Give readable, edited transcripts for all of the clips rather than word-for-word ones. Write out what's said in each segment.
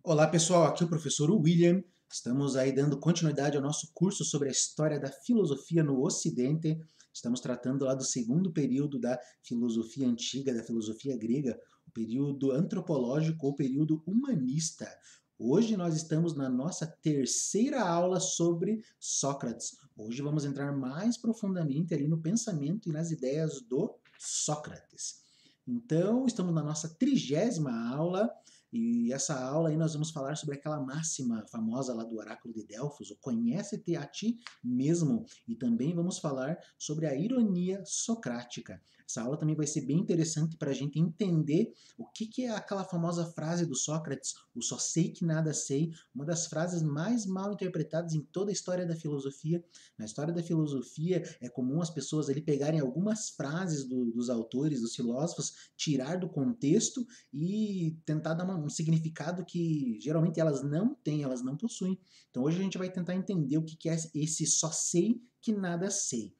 Olá pessoal, aqui é o professor William. Estamos aí dando continuidade ao nosso curso sobre a história da filosofia no Ocidente. Estamos tratando lá do segundo período da filosofia antiga, da filosofia grega, o período antropológico ou período humanista. Hoje nós estamos na nossa terceira aula sobre Sócrates. Hoje vamos entrar mais profundamente ali no pensamento e nas ideias do Sócrates. Então, estamos na nossa 30ª aula. E essa aula aí nós vamos falar sobre aquela máxima famosa lá do oráculo de Delfos, o conhece-te a ti mesmo. E também vamos falar sobre a ironia socrática. Essa aula também vai ser bem interessante para a gente entender o que é aquela famosa frase do Sócrates, o só sei que nada sei, uma das frases mais mal interpretadas em toda a história da filosofia. Na história da filosofia é comum as pessoas ali pegarem algumas frases dos autores, dos filósofos, tirar do contexto e tentar dar um significado que geralmente elas não têm, elas não possuem. Então hoje a gente vai tentar entender o que é esse só sei que nada sei.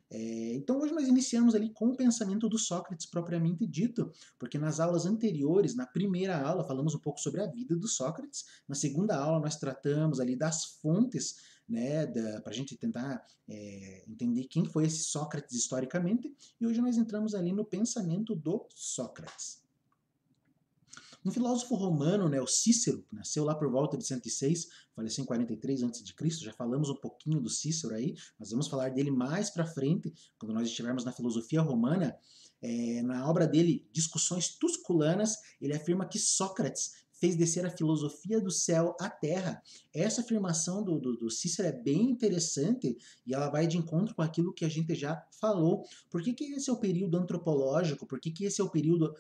Então hoje nós iniciamos ali com o pensamento do Sócrates propriamente dito, porque nas aulas anteriores, na primeira aula, falamos um pouco sobre a vida do Sócrates, na segunda aula nós tratamos ali das fontes, né, para a gente tentar entender quem foi esse Sócrates historicamente, e hoje nós entramos ali no pensamento do Sócrates. Um filósofo romano, né, o Cícero, que nasceu lá por volta de 106, faleceu em 43 a.C., já falamos um pouquinho do Cícero aí, mas vamos falar dele mais para frente, quando nós estivermos na filosofia romana. Na obra dele, Discussões Tusculanas, ele afirma que Sócrates fez descer a filosofia do céu à terra. Essa afirmação do Cícero é bem interessante e ela vai de encontro com aquilo que a gente já falou. Por que esse é o período antropológico? Por que esse é o período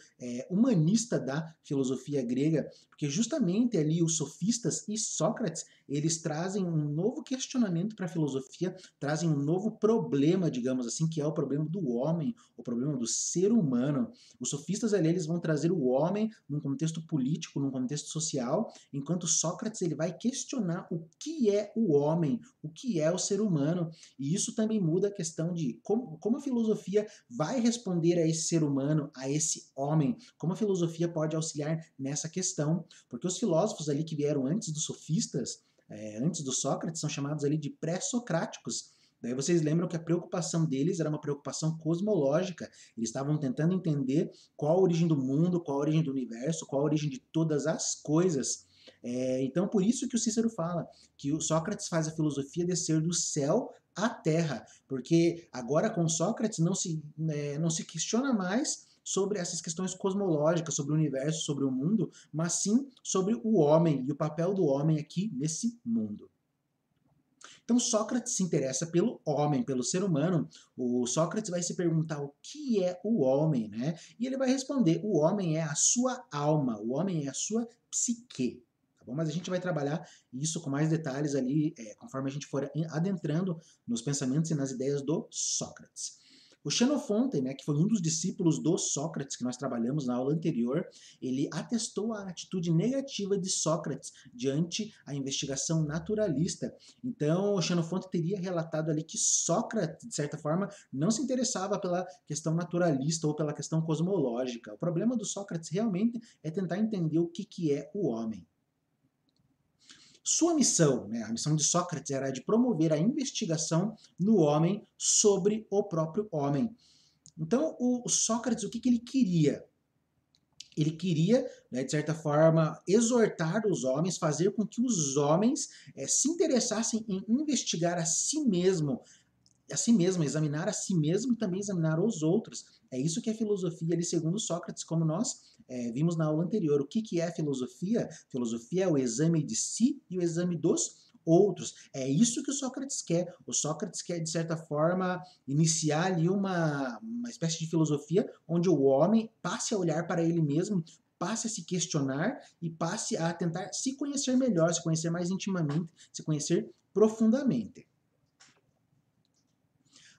humanista da filosofia grega? Porque justamente ali os sofistas e Sócrates, eles trazem um novo questionamento para a filosofia, trazem um novo problema, digamos assim, que é o problema do homem, o problema do ser humano. Os sofistas ali, eles vão trazer o homem num contexto político, num contexto social, enquanto Sócrates ele vai questionar o que é o homem, o que é o ser humano, e isso também muda a questão de como a filosofia vai responder a esse ser humano, a esse homem, como a filosofia pode auxiliar nessa questão, porque os filósofos ali que vieram antes dos sofistas, antes do Sócrates, são chamados ali de pré-socráticos. Daí vocês lembram que a preocupação deles era uma preocupação cosmológica. Eles estavam tentando entender qual a origem do mundo, qual a origem do universo, qual a origem de todas as coisas. Então, por isso que o Cícero fala que o Sócrates faz a filosofia descer do céu à terra, porque agora com Sócrates não se questiona mais sobre essas questões cosmológicas, sobre o universo, sobre o mundo, mas sim sobre o homem e o papel do homem aqui nesse mundo. Então Sócrates se interessa pelo homem, pelo ser humano. O Sócrates vai se perguntar o que é o homem, né? E ele vai responder: o homem é a sua alma, o homem é a sua psique. Tá bom? Mas a gente vai trabalhar isso com mais detalhes ali, conforme a gente for adentrando nos pensamentos e nas ideias do Sócrates. O Xenofonte, né, que foi um dos discípulos do Sócrates que nós trabalhamos na aula anterior, ele atestou a atitude negativa de Sócrates diante a investigação naturalista. Então, o Xenofonte teria relatado ali que Sócrates, de certa forma, não se interessava pela questão naturalista ou pela questão cosmológica. O problema do Sócrates realmente é tentar entender o que é o homem. Sua missão, né, a missão de Sócrates era de promover a investigação no homem sobre o próprio homem. Então, o Sócrates, o que ele queria? Ele queria, né, de certa forma, exortar os homens, fazer com que os homens se interessassem em investigar a si mesmo, examinar a si mesmo e também examinar os outros. É isso que é filosofia ali, segundo Sócrates, como nós vimos na aula anterior. O que é filosofia? Filosofia é o exame de si e o exame dos outros. É isso que o Sócrates quer. O Sócrates quer, de certa forma, iniciar ali uma espécie de filosofia onde o homem passe a olhar para ele mesmo, passe a se questionar e passe a tentar se conhecer melhor, se conhecer mais intimamente, se conhecer profundamente.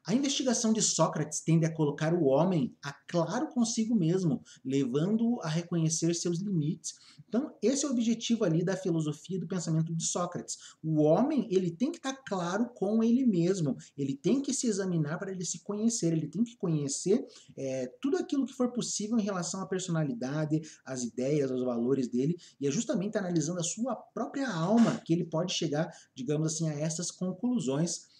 A investigação de Sócrates tende a colocar o homem a claro consigo mesmo, levando-o a reconhecer seus limites. Então, esse é o objetivo ali da filosofia e do pensamento de Sócrates. O homem, ele tem que estar claro com ele mesmo, ele tem que se examinar para ele se conhecer, ele tem que conhecer tudo aquilo que for possível em relação à personalidade, às ideias, aos valores dele, e é justamente analisando a sua própria alma que ele pode chegar, digamos assim, a essas conclusões.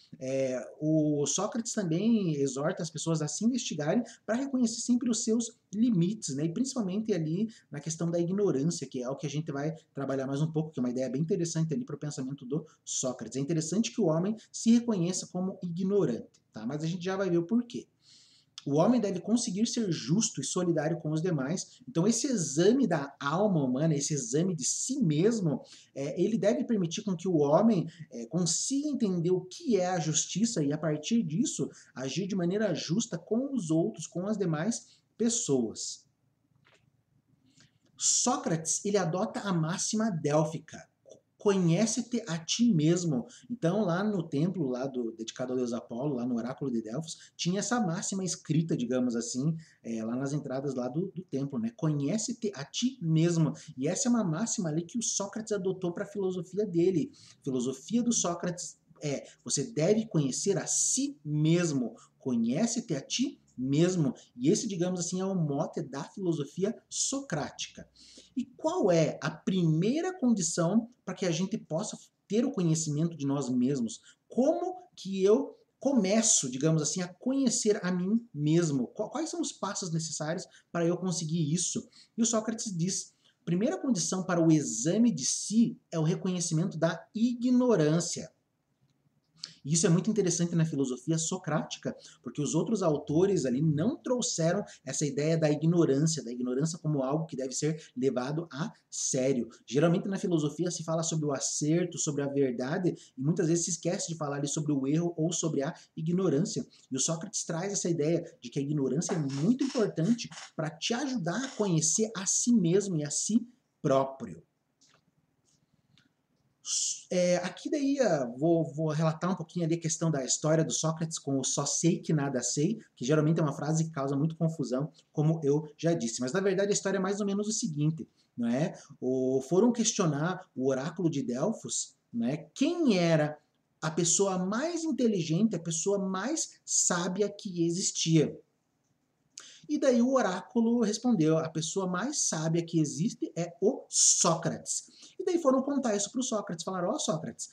O Sócrates também exorta as pessoas a se investigarem para reconhecer sempre os seus limites, né? E principalmente ali na questão da ignorância, que é o que a gente vai trabalhar mais um pouco, que é uma ideia bem interessante ali para o pensamento do Sócrates. É interessante que o homem se reconheça como ignorante, tá? Mas a gente já vai ver o porquê. O homem deve conseguir ser justo e solidário com os demais. Então, esse exame da alma humana, esse exame de si mesmo, ele deve permitir com que o homem consiga entender o que é a justiça e, a partir disso, agir de maneira justa com os outros, com as demais pessoas. Sócrates, ele adota a máxima délfica. Conhece-te a ti mesmo. Então, lá no templo dedicado ao deus Apolo, lá no oráculo de Delfos, tinha essa máxima escrita, digamos assim, lá nas entradas lá do templo, né? Conhece-te a ti mesmo. E essa é uma máxima ali que o Sócrates adotou para a filosofia dele. A filosofia do Sócrates você deve conhecer a si mesmo. Conhece-te a ti mesmo. E esse, digamos assim, é o mote da filosofia socrática. E qual é a primeira condição para que a gente possa ter o conhecimento de nós mesmos? Como que eu começo, digamos assim, a conhecer a mim mesmo? Quais são os passos necessários para eu conseguir isso? E o Sócrates diz: primeira condição para o exame de si é o reconhecimento da ignorância. E isso é muito interessante na filosofia socrática, porque os outros autores ali não trouxeram essa ideia da ignorância como algo que deve ser levado a sério. Geralmente na filosofia se fala sobre o acerto, sobre a verdade, e muitas vezes se esquece de falar ali sobre o erro ou sobre a ignorância. E o Sócrates traz essa ideia de que a ignorância é muito importante para te ajudar a conhecer a si mesmo e a si próprio. Aqui daí vou relatar um pouquinho ali a questão da história do Sócrates com o só sei que nada sei, que geralmente é uma frase que causa muito confusão, como eu já disse. Mas na verdade a história é mais ou menos o seguinte, não é? Foram questionar o oráculo de Delfos, né? Quem era a pessoa mais inteligente, a pessoa mais sábia que existia. E daí o oráculo respondeu: a pessoa mais sábia que existe é o Sócrates. E daí foram contar isso para o Sócrates. Falaram: ó, Sócrates,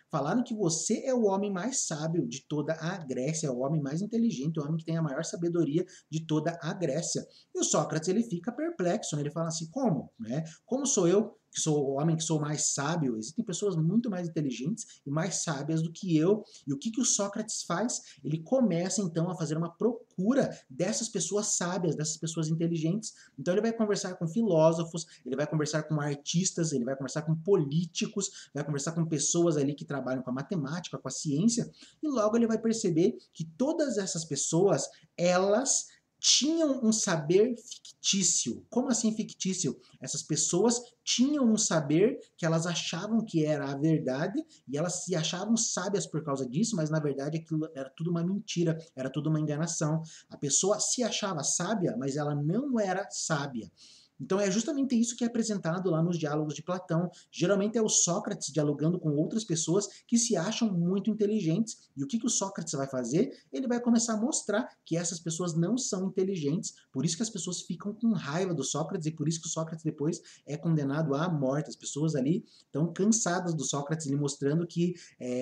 falaram que você é o homem mais sábio de toda a Grécia, o homem mais inteligente, o homem que tem a maior sabedoria de toda a Grécia. E o Sócrates, ele fica perplexo, né? Ele fala assim: como? Né? Como sou eu, que sou o homem que sou mais sábio? Existem pessoas muito mais inteligentes e mais sábias do que eu. E o que o Sócrates faz? Ele começa então a fazer uma procura dessas pessoas sábias, dessas pessoas inteligentes. Então ele vai conversar com filósofos, ele vai conversar com artistas, ele vai conversar com políticos, vai conversar com pessoas ali que trabalham com a matemática, com a ciência, e logo ele vai perceber que todas essas pessoas, elas tinham um saber fictício. Como assim fictício? Essas pessoas tinham um saber que elas achavam que era a verdade e elas se achavam sábias por causa disso, mas na verdade aquilo era tudo uma mentira, era tudo uma enganação. A pessoa se achava sábia, mas ela não era sábia. Então é justamente isso que é apresentado lá nos diálogos de Platão. Geralmente é o Sócrates dialogando com outras pessoas que se acham muito inteligentes. E o que o Sócrates vai fazer? Ele vai começar a mostrar que essas pessoas não são inteligentes. Por isso que as pessoas ficam com raiva do Sócrates e por isso que o Sócrates depois é condenado à morte. As pessoas ali estão cansadas do Sócrates, lhe mostrando que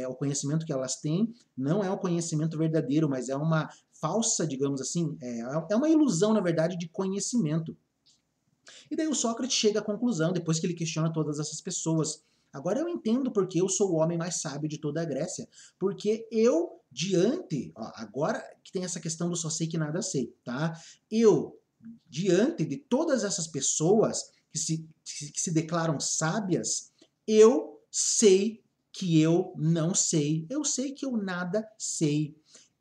o conhecimento que elas têm não é o conhecimento verdadeiro, mas é uma falsa, digamos assim, é uma ilusão, na verdade, de conhecimento. E daí o Sócrates chega à conclusão, depois que ele questiona todas essas pessoas: agora eu entendo porque eu sou o homem mais sábio de toda a Grécia. Porque eu, agora que tem essa questão do só sei que nada sei, tá? Eu, diante de todas essas pessoas que se declaram sábias, eu sei que eu não sei. Eu sei que eu nada sei.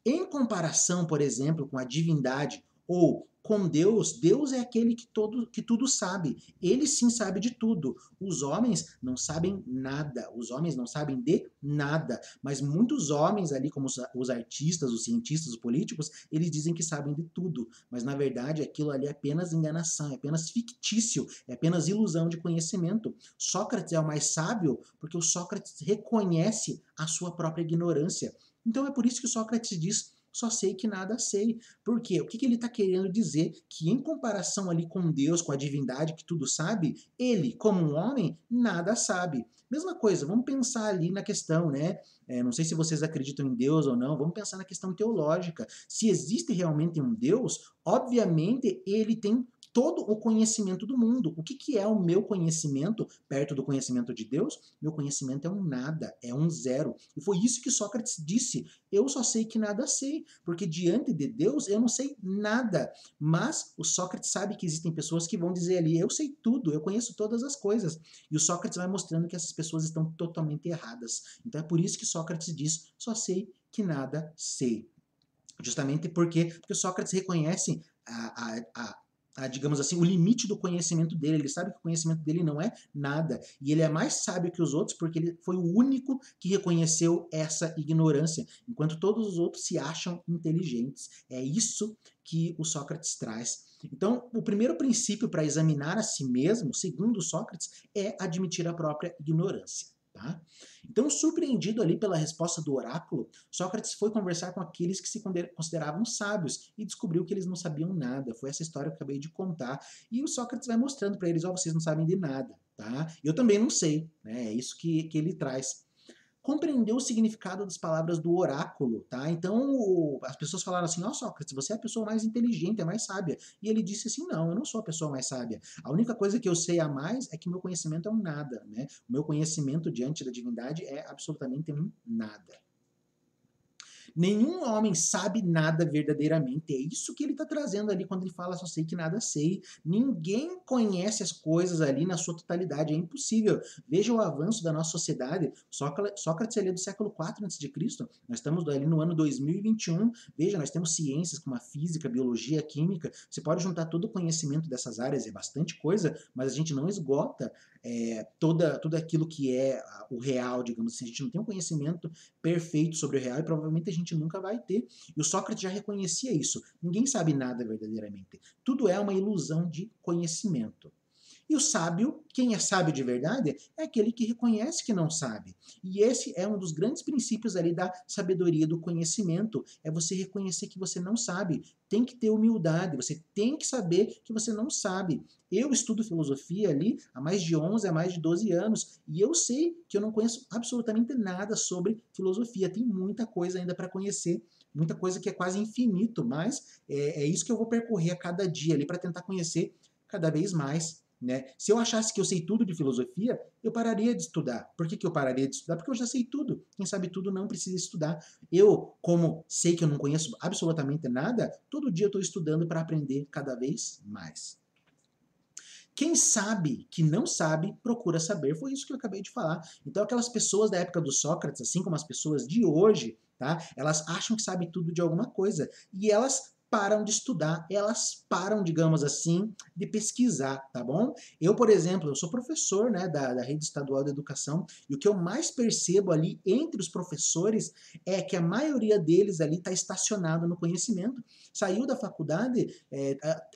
Em comparação, por exemplo, com a divindade Ou com Deus, Deus é aquele que tudo sabe. Ele sim sabe de tudo. Os homens não sabem nada. Os homens não sabem de nada. Mas muitos homens ali, como os artistas, os cientistas, os políticos, eles dizem que sabem de tudo. Mas na verdade aquilo ali é apenas enganação, é apenas fictício, é apenas ilusão de conhecimento. Sócrates é o mais sábio porque o Sócrates reconhece a sua própria ignorância. Então é por isso que Sócrates diz: só sei que nada sei. Por quê? O que ele está querendo dizer? Que em comparação ali com Deus, com a divindade que tudo sabe, ele, como um homem, nada sabe. Mesma coisa, vamos pensar ali na questão, né? Não sei se vocês acreditam em Deus ou não, vamos pensar na questão teológica. Se existe realmente um Deus, obviamente ele tem todo o conhecimento do mundo. O que é o meu conhecimento perto do conhecimento de Deus? Meu conhecimento é um nada, é um zero. E foi isso que Sócrates disse: eu só sei que nada sei, porque diante de Deus eu não sei nada. Mas o Sócrates sabe que existem pessoas que vão dizer ali: eu sei tudo, eu conheço todas as coisas. E o Sócrates vai mostrando que essas pessoas estão totalmente erradas. Então é por isso que Sócrates diz: só sei que nada sei. Justamente porque Sócrates reconhece digamos assim, o limite do conhecimento dele. Ele sabe que o conhecimento dele não é nada. E ele é mais sábio que os outros porque ele foi o único que reconheceu essa ignorância, enquanto todos os outros se acham inteligentes. É isso que o Sócrates traz. Então, o primeiro princípio para examinar a si mesmo, segundo Sócrates, é admitir a própria ignorância. Tá? Então, surpreendido ali pela resposta do oráculo, Sócrates foi conversar com aqueles que se consideravam sábios e descobriu que eles não sabiam nada. Foi essa história que eu acabei de contar. E o Sócrates vai mostrando para eles: ó, vocês não sabem de nada, tá? Eu também não sei, né? É isso que ele traz. Compreendeu o significado das palavras do oráculo, tá? Então as pessoas falaram assim: ó, Sócrates, você é a pessoa mais inteligente, a mais sábia. E ele disse assim: não, eu não sou a pessoa mais sábia. A única coisa que eu sei a mais é que meu conhecimento é um nada, né? O meu conhecimento diante da divindade é absolutamente um nada. Nenhum homem sabe nada verdadeiramente. É isso que ele está trazendo ali quando ele fala: só sei que nada sei. Ninguém conhece as coisas ali na sua totalidade. É impossível. Veja o avanço da nossa sociedade. Sócrates ali é do século IV a.C. Nós estamos ali no ano 2021. Veja, nós temos ciências como a física, a biologia, a química. Você pode juntar todo o conhecimento dessas áreas, é bastante coisa, mas a gente não esgota tudo aquilo que é o real, digamos assim. A gente não tem um conhecimento perfeito sobre o real e provavelmente a gente nunca vai ter. E o Sócrates já reconhecia isso. Ninguém sabe nada verdadeiramente. Tudo é uma ilusão de conhecimento. E o sábio, quem é sábio de verdade, é aquele que reconhece que não sabe. E esse é um dos grandes princípios ali da sabedoria do conhecimento, é você reconhecer que você não sabe. Tem que ter humildade, você tem que saber que você não sabe. Eu estudo filosofia ali há mais de 11, há mais de 12 anos, e eu sei que eu não conheço absolutamente nada sobre filosofia. Tem muita coisa ainda para conhecer, muita coisa que é quase infinito, mas é isso que eu vou percorrer a cada dia ali para tentar conhecer cada vez mais. Né? Se eu achasse que eu sei tudo de filosofia, eu pararia de estudar. Por que eu pararia de estudar? Porque eu já sei tudo. Quem sabe tudo não precisa estudar. Eu, como sei que eu não conheço absolutamente nada, todo dia eu estou estudando para aprender cada vez mais. Quem sabe que não sabe, procura saber. Foi isso que eu acabei de falar. Então, aquelas pessoas da época do Sócrates, assim como as pessoas de hoje, tá? Elas acham que sabem tudo de alguma coisa. E elas param de estudar, elas param, digamos assim, de pesquisar, tá bom? Eu, por exemplo, eu sou professor, né, da Rede Estadual de Educação, e o que eu mais percebo ali entre os professores é que a maioria deles ali está estacionado no conhecimento. Saiu da faculdade,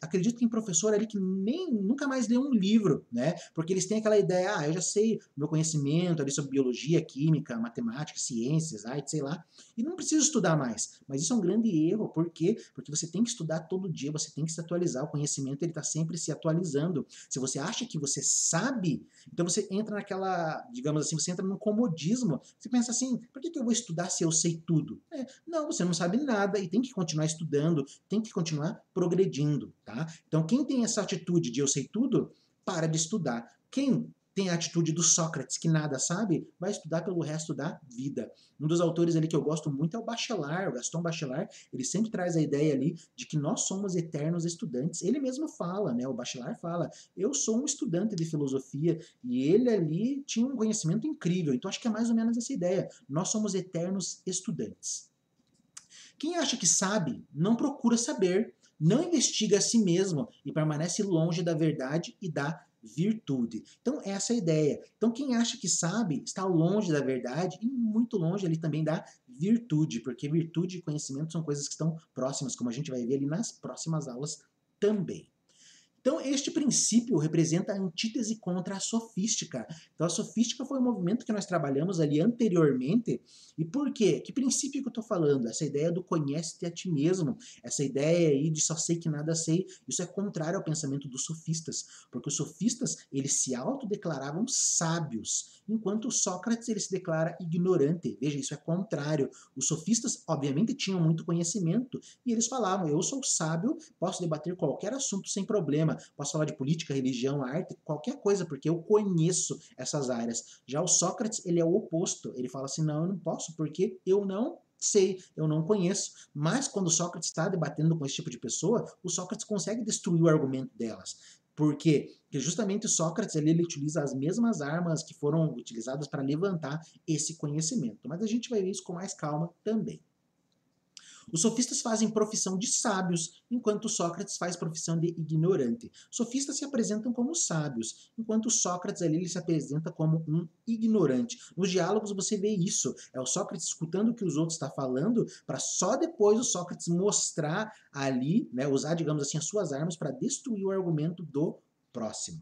acredito que tem professor ali que nem nunca mais leu um livro, né? Porque eles têm aquela ideia: eu já sei meu conhecimento ali sobre biologia, química, matemática, ciências, arte, sei lá, e não preciso estudar mais. Mas isso é um grande erro, por quê? Porque você tem que estudar todo dia, você tem que se atualizar, o conhecimento ele está sempre se atualizando. Se você acha que você sabe, então você entra naquela, digamos assim, você entra num comodismo, você pensa assim: por que eu vou estudar se eu sei tudo? Não, você não sabe nada e tem que continuar estudando, tem que continuar progredindo, tá? Então, quem tem essa atitude de eu sei tudo, para de estudar. Quem tem a atitude do Sócrates, que nada sabe, vai estudar pelo resto da vida. Um dos autores ali que eu gosto muito é o Bachelard, o Gaston Bachelard. Ele sempre traz a ideia ali de que nós somos eternos estudantes. Ele mesmo fala, né? O Bachelard fala: eu sou um estudante de filosofia, e ele ali tinha um conhecimento incrível. Então acho que é mais ou menos essa ideia. Nós somos eternos estudantes. Quem acha que sabe, não procura saber. não investiga a si mesmo e permanece longe da verdade e da virtude. Então, essa é a ideia. Então, quem acha que sabe está longe da verdade e muito longe ali também da virtude, porque virtude e conhecimento são coisas que estão próximas, como a gente vai ver ali nas próximas aulas também. Então, este princípio representa a antítese contra a sofística. Então, a sofística foi um movimento que nós trabalhamos ali anteriormente. E por quê? Que princípio que eu estou falando? Essa ideia do conhece-te a ti mesmo, essa ideia aí de só sei que nada sei, isso é contrário ao pensamento dos sofistas, porque os sofistas, eles se autodeclaravam sábios, enquanto Sócrates, ele se declara ignorante. Veja, isso é contrário. Os sofistas, obviamente, tinham muito conhecimento, e eles falavam, eu sou sábio, posso debater qualquer assunto sem problema, posso falar de política, religião, arte, qualquer coisa, porque eu conheço essas áreas. Já o Sócrates, ele é o oposto. Ele fala assim, não, eu não posso, porque eu não sei, eu não conheço. Mas quando o Sócrates está debatendo com esse tipo de pessoa, o Sócrates consegue destruir o argumento delas. Por quê? Porque justamente o Sócrates ele utiliza as mesmas armas que foram utilizadas para levantar esse conhecimento. Mas a gente vai ver isso com mais calma também. Os sofistas fazem profissão de sábios, enquanto Sócrates faz profissão de ignorante. Os sofistas se apresentam como sábios, enquanto Sócrates ali ele se apresenta como um ignorante. Nos diálogos você vê isso, é o Sócrates escutando o que os outros estão falando, para só depois o Sócrates mostrar ali, né, usar, digamos assim, as suas armas para destruir o argumento do próximo,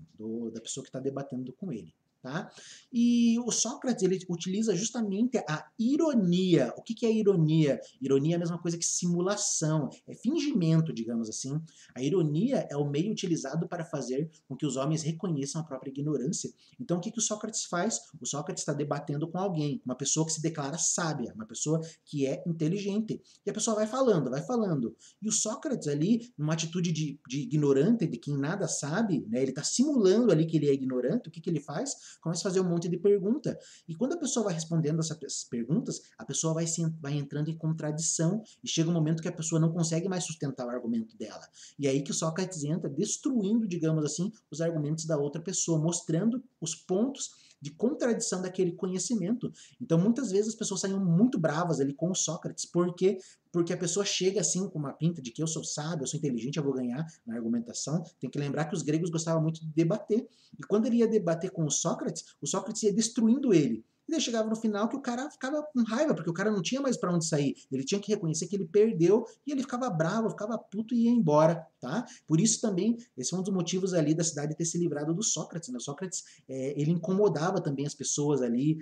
da pessoa que está debatendo com ele. Tá? E o Sócrates ele utiliza justamente a ironia. O que é ironia? Ironia é a mesma coisa que simulação, é fingimento, digamos assim. A ironia é o meio utilizado para fazer com que os homens reconheçam a própria ignorância. Então o que o Sócrates faz? O Sócrates está debatendo com alguém, uma pessoa que se declara sábia, uma pessoa que é inteligente. E a pessoa vai falando, vai falando. E o Sócrates ali, numa atitude de ignorante, de quem nada sabe, né, ele está simulando ali que ele é ignorante, o que ele faz? Começa a fazer um monte de pergunta. E quando a pessoa vai respondendo essas perguntas, a pessoa vai entrando em contradição e chega um momento que a pessoa não consegue mais sustentar o argumento dela. E aí que o Sócrates entra destruindo, digamos assim, os argumentos da outra pessoa, mostrando os pontos de contradição daquele conhecimento. Então, muitas vezes as pessoas saem muito bravas ali com o Sócrates, porque a pessoa chega assim com uma pinta de que eu sou sábio, eu sou inteligente, eu vou ganhar na argumentação. Tem que lembrar que os gregos gostavam muito de debater. E quando ele ia debater com o Sócrates ia destruindo ele. E daí chegava no final que o cara ficava com raiva, porque o cara não tinha mais para onde sair. Ele tinha que reconhecer que ele perdeu e ele ficava bravo, ficava puto e ia embora, tá? Por isso também, esse é um dos motivos ali da cidade ter se livrado do Sócrates, né? O Sócrates, ele incomodava também as pessoas ali,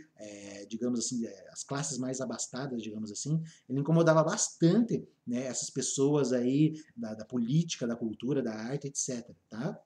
digamos assim, as classes mais abastadas, digamos assim. Ele incomodava bastante, né, essas pessoas aí da política, da cultura, da arte, etc, tá?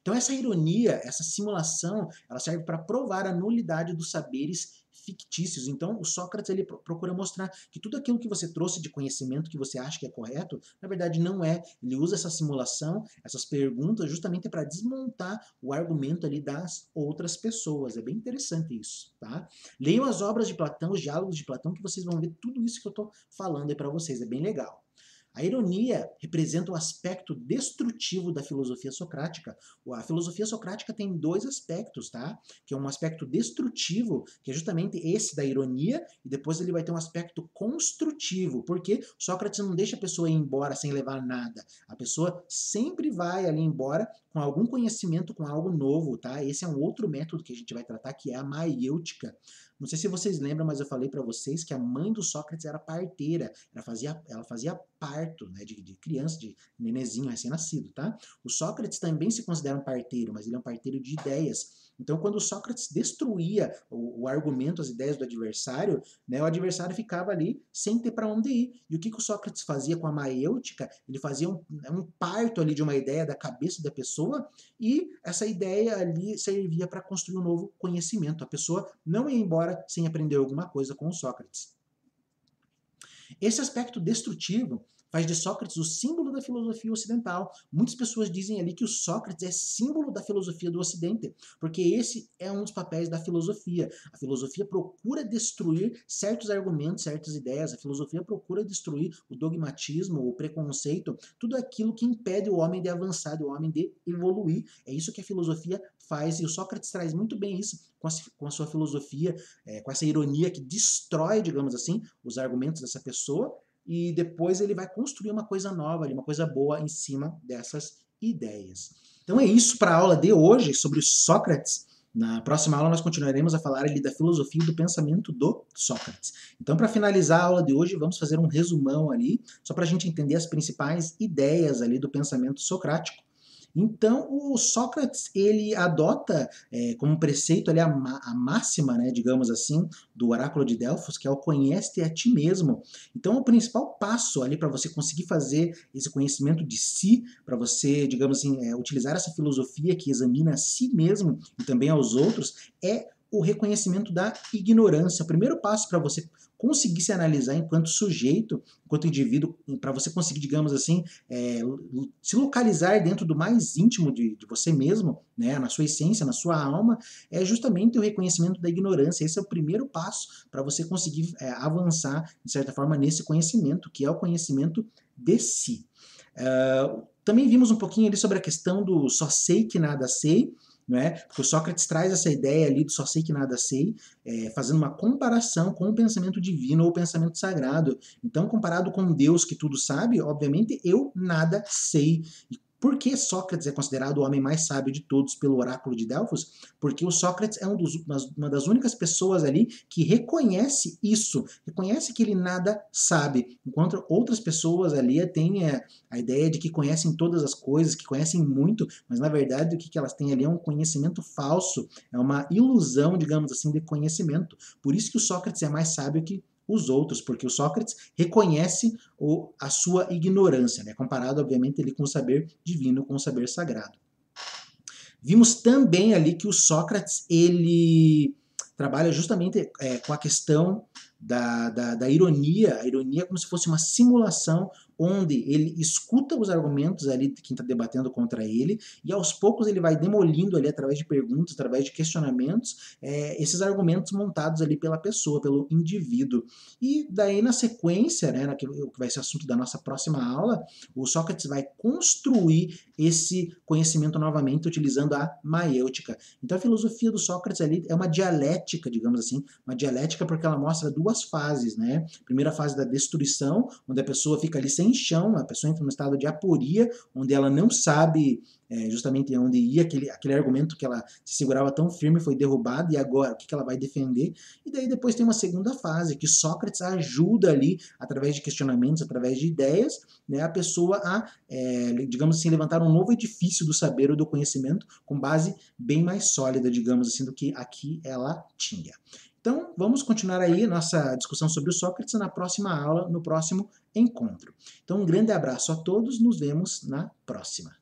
Então essa ironia, essa simulação, ela serve para provar a nulidade dos saberes fictícios. Então o Sócrates ele procura mostrar que tudo aquilo que você trouxe de conhecimento que você acha que é correto, na verdade não é. Ele usa essa simulação, essas perguntas justamente para desmontar o argumento ali das outras pessoas. É bem interessante isso, tá? Leiam as obras de Platão, os diálogos de Platão, que vocês vão ver tudo isso que eu estou falando aí para vocês. É bem legal. A ironia representa o aspecto destrutivo da filosofia socrática. A filosofia socrática tem dois aspectos, tá? Que é um aspecto destrutivo, que é justamente esse da ironia, e depois ele vai ter um aspecto construtivo, porque Sócrates não deixa a pessoa ir embora sem levar nada. A pessoa sempre vai ali embora com algum conhecimento, com algo novo, tá? Esse é um outro método que a gente vai tratar, que é a maiêutica. Não sei se vocês lembram, mas eu falei para vocês que a mãe do Sócrates era parteira. Ela fazia parto, né, de criança, de nenezinho recém-nascido, tá? O Sócrates também se considera um parteiro, mas ele é um parteiro de ideias. Então, quando o Sócrates destruía o argumento, as ideias do adversário, né, o adversário ficava ali sem ter para onde ir. E o que o Sócrates fazia com a maiêutica? Ele fazia um parto ali de uma ideia da cabeça da pessoa e essa ideia ali servia para construir um novo conhecimento. A pessoa não ia embora sem aprender alguma coisa com o Sócrates. Esse aspecto destrutivo faz de Sócrates o símbolo da filosofia ocidental. Muitas pessoas dizem ali que o Sócrates é símbolo da filosofia do Ocidente, porque esse é um dos papéis da filosofia. A filosofia procura destruir certos argumentos, certas ideias, a filosofia procura destruir o dogmatismo, o preconceito, tudo aquilo que impede o homem de avançar, o homem de evoluir. É isso que a filosofia faz, e o Sócrates traz muito bem isso com a sua filosofia, com essa ironia que destrói, digamos assim, os argumentos dessa pessoa, e depois ele vai construir uma coisa nova, ali, uma coisa boa em cima dessas ideias. Então é isso para a aula de hoje sobre Sócrates. Na próxima aula nós continuaremos a falar ali da filosofia e do pensamento do Sócrates. Então, para finalizar a aula de hoje, vamos fazer um resumão ali, só para a gente entender as principais ideias ali do pensamento socrático. Então, o Sócrates, ele adota como preceito ali a máxima, né, digamos assim, do oráculo de Delfos, que é o conhece-te a ti mesmo. Então, o principal passo ali para você conseguir fazer esse conhecimento de si, para você, digamos assim, utilizar essa filosofia que examina a si mesmo e também aos outros, é o reconhecimento da ignorância. O primeiro passo para você conseguir se analisar enquanto sujeito, enquanto indivíduo, para você conseguir, digamos assim, se localizar dentro do mais íntimo de você mesmo, né, na sua essência, na sua alma, é justamente o reconhecimento da ignorância. Esse é o primeiro passo para você conseguir avançar, de certa forma, nesse conhecimento, que é o conhecimento de si. Também vimos um pouquinho ali sobre a questão do só sei que nada sei, não é? Porque o Sócrates traz essa ideia ali do só sei que nada sei, fazendo uma comparação com o pensamento divino ou o pensamento sagrado. Então, comparado com Deus que tudo sabe, obviamente eu nada sei. Por que Sócrates é considerado o homem mais sábio de todos pelo oráculo de Delfos? Porque o Sócrates é uma das únicas pessoas ali que reconhece isso, reconhece que ele nada sabe, enquanto outras pessoas ali têm a ideia de que conhecem todas as coisas, que conhecem muito, mas na verdade o que elas têm ali é um conhecimento falso, é uma ilusão, digamos assim, de conhecimento. Por isso que o Sócrates é mais sábio que os outros, porque o Sócrates reconhece a sua ignorância, né? Comparado, obviamente, ele com o saber divino, com o saber sagrado. Vimos também ali que o Sócrates, ele trabalha justamente com a questão da ironia, a ironia como se fosse uma simulação onde ele escuta os argumentos ali de quem está debatendo contra ele e aos poucos ele vai demolindo ali através de perguntas, através de questionamentos, esses argumentos montados ali pela pessoa, pelo indivíduo. E daí na sequência, né, o que vai ser assunto da nossa próxima aula, o Sócrates vai construir esse conhecimento novamente utilizando a maiêutica. Então a filosofia do Sócrates ali é uma dialética, digamos assim, uma dialética porque ela mostra duas fases, né? Primeira fase da destruição, onde a pessoa fica ali sem chão, a pessoa entra num estado de aporia, onde ela não sabe justamente onde ia, aquele argumento que ela se segurava tão firme foi derrubado, e agora o que ela vai defender? E daí depois tem uma segunda fase, que Sócrates ajuda ali, através de questionamentos, através de ideias, né, a pessoa a, digamos assim, levantar um novo edifício do saber ou do conhecimento com base bem mais sólida, digamos assim, do que aqui ela tinha. Então, vamos continuar aí nossa discussão sobre o Sócrates na próxima aula, no próximo encontro. Então, um grande abraço a todos, nos vemos na próxima.